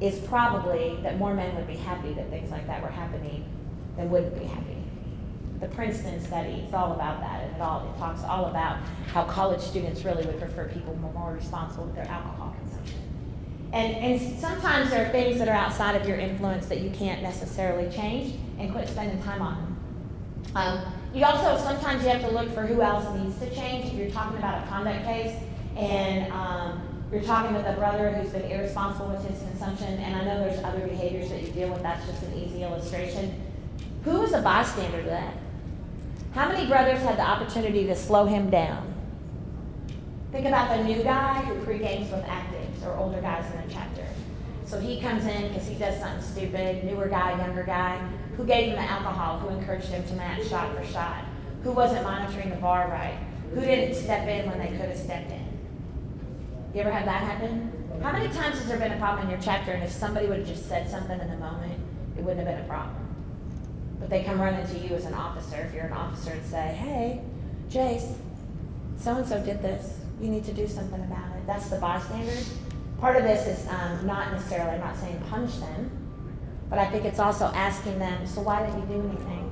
is probably that more men would be happy that things like that were happening than wouldn't be happy. The Princeton study is all about that, and it talks all about how college students really would prefer people more responsible with their alcohol consumption. And sometimes there are things that are outside of your influence that you can't necessarily change, and quit spending time on them. You also, sometimes you have to look for who else needs to change. If you're talking about a conduct case and you're talking with a brother who's been irresponsible with his consumption, and I know there's other behaviors that you deal with, that's just an easy illustration. Who was a bystander to that? How many brothers had the opportunity to slow him down? Think about the new guy who pre-games with actives or older guys in the chapter. So he comes in because he does something stupid, newer guy, younger guy. Who gave him the alcohol? Who encouraged him to match shot for shot? Who wasn't monitoring the bar right? Who didn't step in when they could have stepped in? You ever had that happen? How many times has there been a problem in your chapter, and if somebody would have just said something in the moment, it wouldn't have been a problem? But they come running to you as an officer, if you're an officer, and say, hey, Jace, so-and-so did this. You need to do something about it. That's the bystander. Part of this is not necessarily, I'm not saying punish them, but I think it's also asking them, so why didn't you do anything?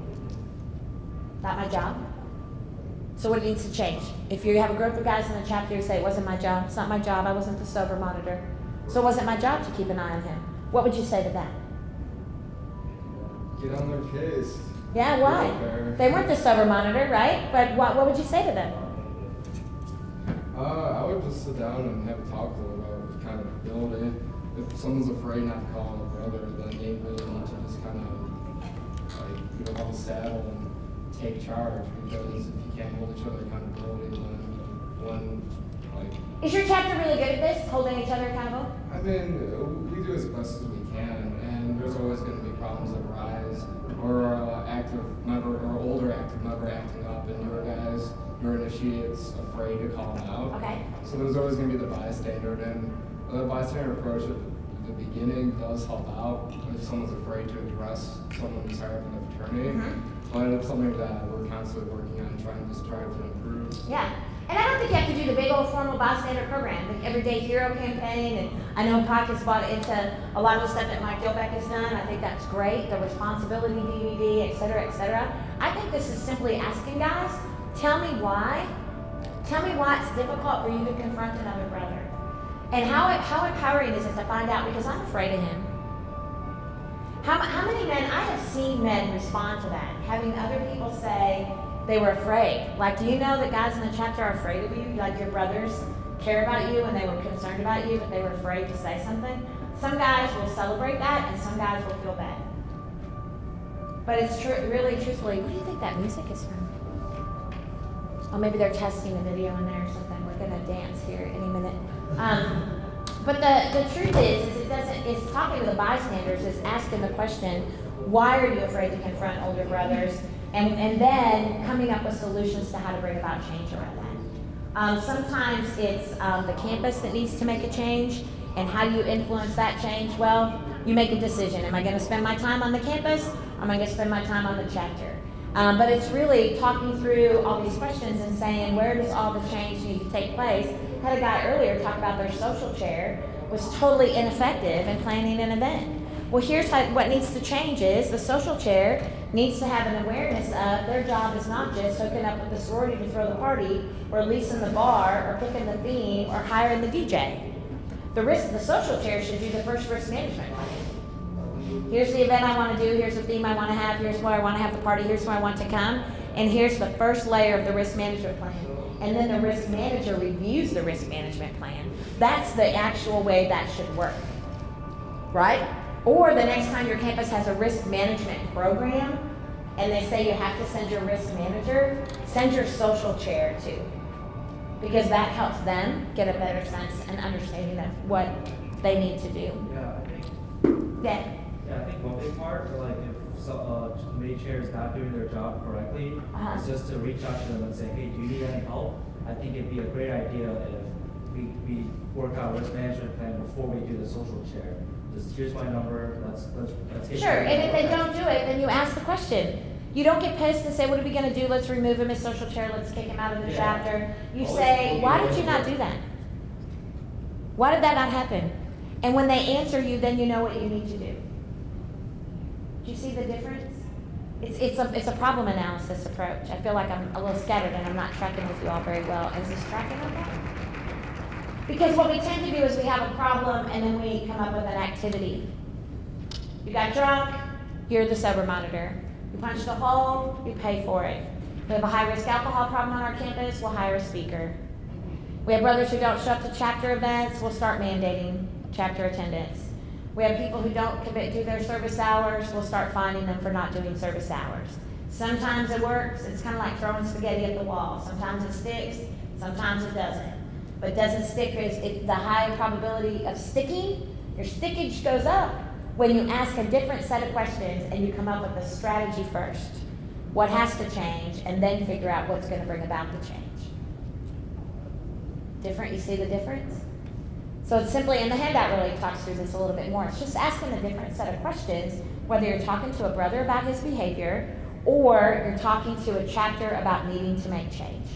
Not my job? So what needs to change? If you have a group of guys in the chapter who say, it wasn't my job, it's not my job, I wasn't the sober monitor, so it wasn't my job to keep an eye on him. What would you say to that? Get on their case. Yeah, why? They weren't the sober monitor, right? But what would you say to them? I would just sit down and have a talk to them about kind of building. If someone's afraid not to call them a brother, then they really need to just kind of get on the saddle and take charge, because if you can't hold each other accountability, then Is your chapter really good at this, holding each other accountable? I mean, we do as best as we can, and there's always going to be problems that arise, or active member or older active member acting up, and newer guys, newer initiates afraid to call them out. Okay. So there's always going to be the bystander, and the bystander approach at the beginning does help out if someone's afraid to address someone who's higher in the fraternity. But it's something that we're constantly working on, trying to improve. Yeah. And I don't think you have to do the big old formal bystander program, the Everyday Hero campaign, and I know Puck has bought into a lot of the stuff that Mike Gilbeck has done. I think that's great, the responsibility DVD, et cetera, et cetera. I think this is simply asking guys, tell me why it's difficult for you to confront another brother. And how empowering is it to find out, because I'm afraid of him. How many men, I have seen men respond to that, having other people say they were afraid. Like, do you know that guys in the chapter are afraid of you? Like, your brothers care about you and they were concerned about you, but they were afraid to say something? Some guys will celebrate that and some guys will feel bad. But it's really, truthfully, what do you think that music is from? Oh, maybe they're testing a video in there or something. We're gonna dance here any minute. But the truth is it's talking to the bystanders, is asking the question, why are you afraid to confront older brothers? And then coming up with solutions to how to bring about change around that. Sometimes it's the campus that needs to make a change, and how do you influence that change? Well, you make a decision. Am I gonna spend my time on the campus, or am I gonna spend my time on the chapter? But it's really talking through all these questions and saying, where does all the change need to take place? I had a guy earlier talk about their social chair was totally ineffective in planning an event. Well, here's what needs to change is the social chair needs to have an awareness of their job is not just hooking up with the sorority to throw the party, or leasing the bar, or picking the theme, or hiring the DJ. The social chair should do the first risk management plan. Here's the event I want to do, here's the theme I want to have, here's where I want to have the party, here's where I want to come, and here's the first layer of the risk management plan. And then the risk manager reviews the risk management plan. That's the actual way that should work, right? Or the next time your campus has a risk management program and they say you have to send your risk manager, send your social chair too. Because that helps them get a better sense and understanding of what they need to do. Yeah, I think. Yeah. Yeah, I think one big part, like if committee chair is not doing their job correctly, is just to reach out to them and say, hey, do you need any help? I think it'd be a great idea if we work out a risk management plan before we do the social chair. Just here's my number, let's hit Sure, and if they don't do it, then you ask the question. You don't get pissed and say, what are we gonna do? Let's remove him as social chair, let's kick him out of the chapter. You say, why did you not do that? Why did that not happen? And when they answer you, then you know what you need to do. Do you see the difference? It's a problem analysis approach. I feel like I'm a little scattered and I'm not tracking with you all very well. Is this tracking okay? Because what we tend to do is we have a problem and then we come up with an activity. You got drunk, you're the sober monitor. You punched a hole, you pay for it. We have a high-risk alcohol problem on our campus, we'll hire a speaker. We have brothers who don't show up to chapter events, we'll start mandating chapter attendance. We have people who don't do their service hours, we'll start fining them for not doing service hours. Sometimes it works, it's kind of like throwing spaghetti at the wall. Sometimes it sticks, sometimes it doesn't. But doesn't stick is the high probability of sticking, your stickage goes up when you ask a different set of questions and you come up with a strategy first. What has to change, and then figure out what's going to bring about the change. Different, you see the difference? So it's simply, and the handout really talks through this a little bit more. It's just asking a different set of questions, whether you're talking to a brother about his behavior or you're talking to a chapter about needing to make change.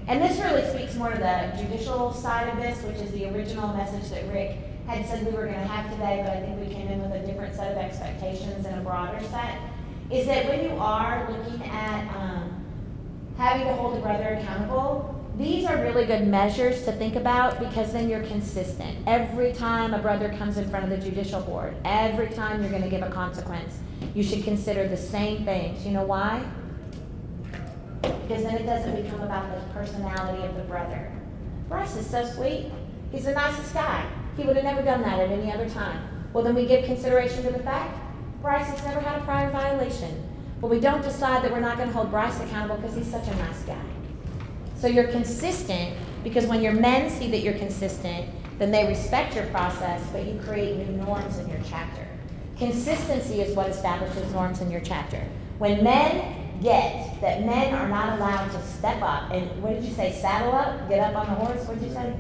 And this really speaks more to the judicial side of this, which is the original message that Rick had said we were going to have today, but I think we came in with a different set of expectations and a broader set, is that when you are looking at having to hold a brother accountable, these are really good measures to think about because then you're consistent. Every time a brother comes in front of the judicial board, every time you're going to give a consequence, you should consider the same things. You know why? Because then it doesn't become about the personality of the brother. Bryce is so sweet. He's the nicest guy. He would have never done that at any other time. Well, then we give consideration to the fact Bryce has never had a prior violation. But we don't decide that we're not going to hold Bryce accountable because he's such a nice guy. So you're consistent because when your men see that you're consistent, then they respect your process, but you create new norms in your chapter. Consistency is what establishes norms in your chapter. When men get that men are not allowed to step up, and what did you say, saddle up, get up on the horse, what did you say?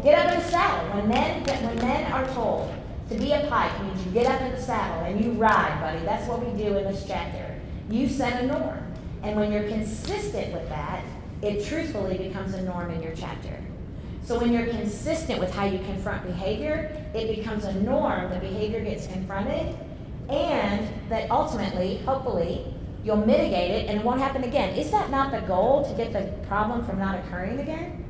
Get up in the saddle. When men are told to be a pike means you get up in the saddle and you ride, buddy. That's what we do in this chapter. You set a norm. And when you're consistent with that, it truthfully becomes a norm in your chapter. So when you're consistent with how you confront behavior, it becomes a norm, the behavior gets confronted, and that ultimately, hopefully, you'll mitigate it and it won't happen again. Is that not the goal, to get the problem from not occurring again?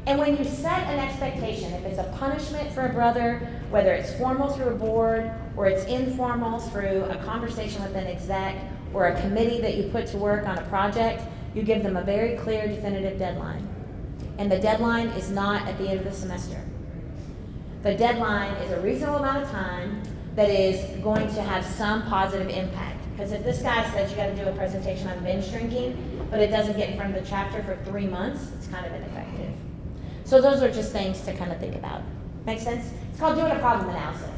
And when you set an expectation, if it's a punishment for a brother, whether it's formal through a board or it's informal through a conversation with an exec or a committee that you put to work on a project, you give them a very clear, definitive deadline. And the deadline is not at the end of the semester. The deadline is a reasonable amount of time that is going to have some positive impact. Because if this guy says you got to do a presentation on binge drinking, but it doesn't get in front of the chapter for 3 months, it's kind of ineffective. So those are just things to kind of think about. Make sense? It's called doing a problem analysis.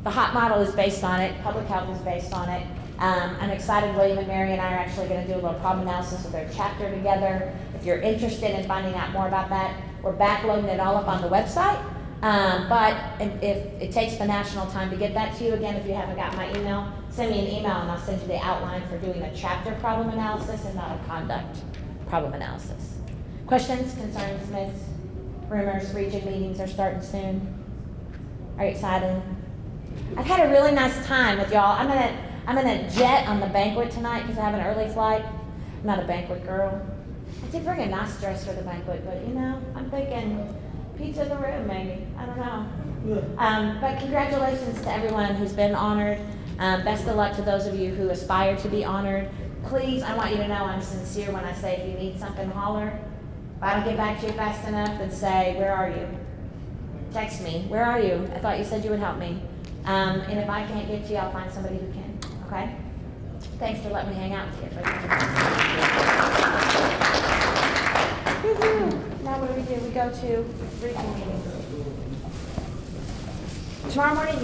The HOT model is based on it. Public health is based on it. I'm excited William and Mary and I are actually going to do a little problem analysis of their chapter together. If you're interested in finding out more about that, we're backloading it all up on the website. But if it takes the national time to get that to you, again, if you haven't got my email, send me an email and I'll send you the outline for doing a chapter problem analysis and not a conduct problem analysis. Questions, concerns, myths, rumors? Region meetings are starting soon. Are you excited? I've had a really nice time with y'all. I'm gonna jet on the banquet tonight because I have an early flight. I'm not a banquet girl. I did bring a nice dress for the banquet, but you know, I'm thinking pizza in the room maybe. I don't know. But congratulations to everyone who's been honored. Best of luck to those of you who aspire to be honored. Please, I want you to know I'm sincere when I say if you need something, holler. If I don't get back to you fast enough, then say, where are you? Text me, where are you? I thought you said you would help me. And if I can't get to you, I'll find somebody who can. Okay? Thanks for letting me hang out with you. Woohoo! Now what do? We go to regional meetings. Tomorrow morning.